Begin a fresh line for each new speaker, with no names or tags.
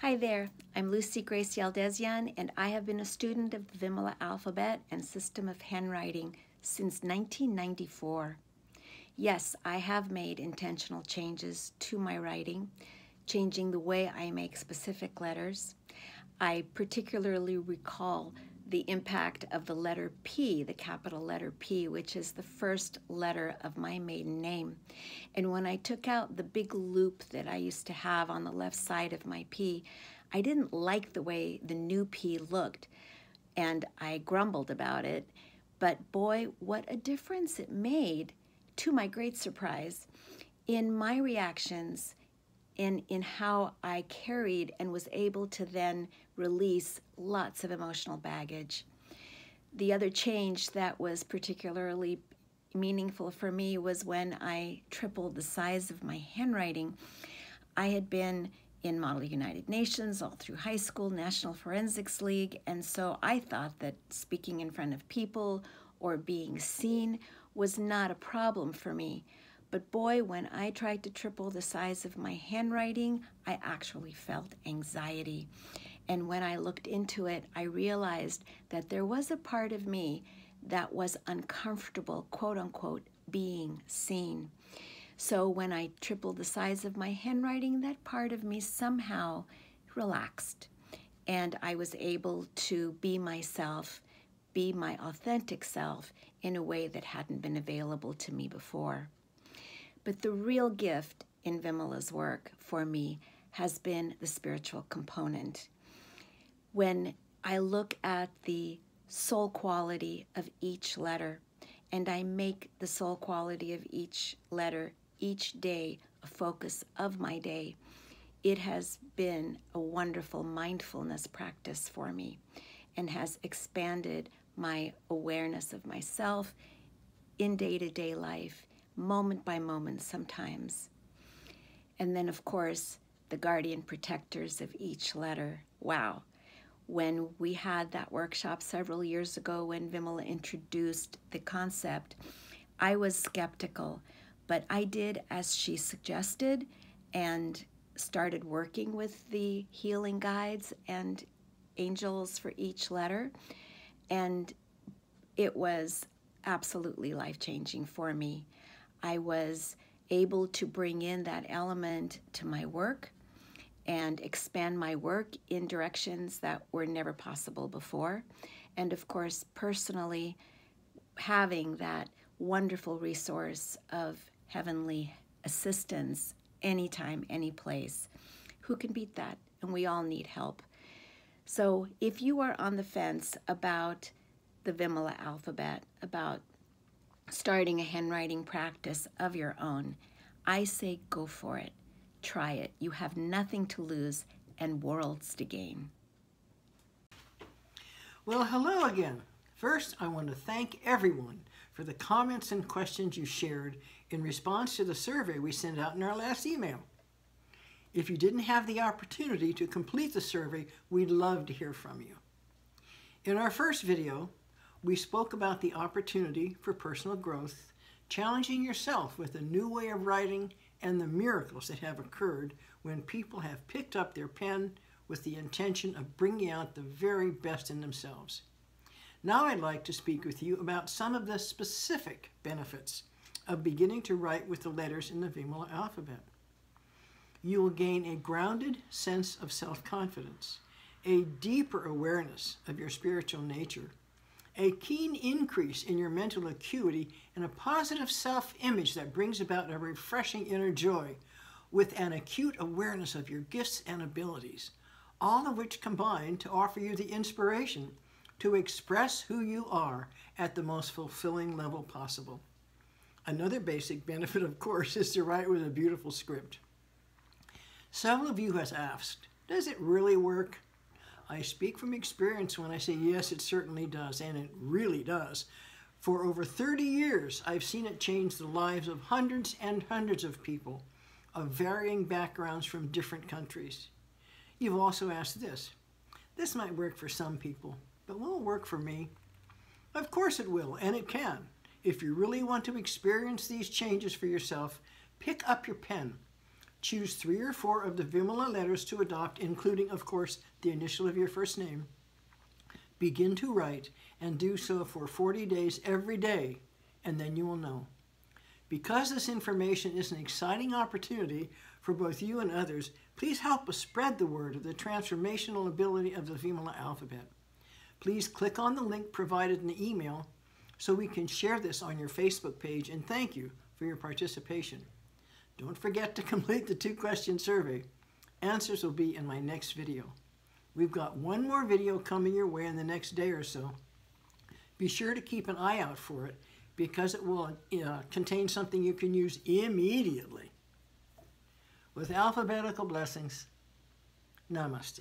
Hi there, I'm Lucy Grace Yaldesian, and I have been a student of the Vimala Alphabet and system of handwriting since 1994. Yes, I have made intentional changes to my writing, changing the way I make specific letters. I particularly recall the impact of the letter P, the capital letter P, which is the first letter of my maiden name. And when I took out the big loop that I used to have on the left side of my P, I didn't like the way the new P looked, and I grumbled about it. But boy, what a difference it made, to my great surprise, in my reactions, in how I carried and was able to then release lots of emotional baggage. The other change that was particularly meaningful for me was when I tripled the size of my handwriting. I had been in Model United Nations all through high school, National Forensics League, and so I thought that speaking in front of people or being seen was not a problem for me. But boy, when I tried to triple the size of my handwriting, I actually felt anxiety. And when I looked into it, I realized that there was a part of me that was uncomfortable, quote unquote, being seen. So when I tripled the size of my handwriting, that part of me somehow relaxed. And I was able to be myself, be my authentic self in a way that hadn't been available to me before. But the real gift in Vimala's work for me has been the spiritual component. When I look at the soul quality of each letter, and I make the soul quality of each letter each day a focus of my day, it has been a wonderful mindfulness practice for me and has expanded my awareness of myself in day-to-day life, moment by moment sometimes. And then, of course, the guardian protectors of each letter. Wow. When we had that workshop several years ago when Vimala introduced the concept, I was skeptical, but I did as she suggested and started working with the healing guides and angels for each letter, and it was absolutely life-changing for me. I was able to bring in that element to my work and expand my work in directions that were never possible before. And of course, personally, having that wonderful resource of heavenly assistance anytime, any place. Who can beat that? And we all need help. So if you are on the fence about the Vimala Alphabet, about starting a handwriting practice of your own, I say go for it. Try it. You have nothing to lose and worlds to gain.
Well, hello again. First, I want to thank everyone for the comments and questions you shared in response to the survey we sent out in our last email. If you didn't have the opportunity to complete the survey, we'd love to hear from you. In our first video, we spoke about the opportunity for personal growth, challenging yourself with a new way of writing, and the miracles that have occurred when people have picked up their pen with the intention of bringing out the very best in themselves. Now I'd like to speak with you about some of the specific benefits of beginning to write with the letters in the Vimala alphabet. You will gain a grounded sense of self-confidence, a deeper awareness of your spiritual nature, a keen increase in your mental acuity, and a positive self-image that brings about a refreshing inner joy with an acute awareness of your gifts and abilities, all of which combine to offer you the inspiration to express who you are at the most fulfilling level possible. Another basic benefit, of course, is to write with a beautiful script. Several of you has asked, does it really work? I speak from experience when I say yes, it certainly does, and it really does. For over 30 years, I've seen it change the lives of hundreds and hundreds of people of varying backgrounds from different countries. You've also asked this. This might work for some people, but will it work for me? Of course it will, and it can. If you really want to experience these changes for yourself, pick up your pen. Choose 3 or 4 of the Vimala letters to adopt, including, of course, the initial of your first name. Begin to write and do so for 40 days every day, and then you will know. Because this information is an exciting opportunity for both you and others, please help us spread the word of the transformational ability of the Vimala alphabet. Please click on the link provided in the email so we can share this on your Facebook page, and thank you for your participation. Don't forget to complete the 2-question survey. Answers will be in my next video. We've got one more video coming your way in the next day or so. Be sure to keep an eye out for it because it will contain something you can use immediately. With alphabetical blessings, namaste.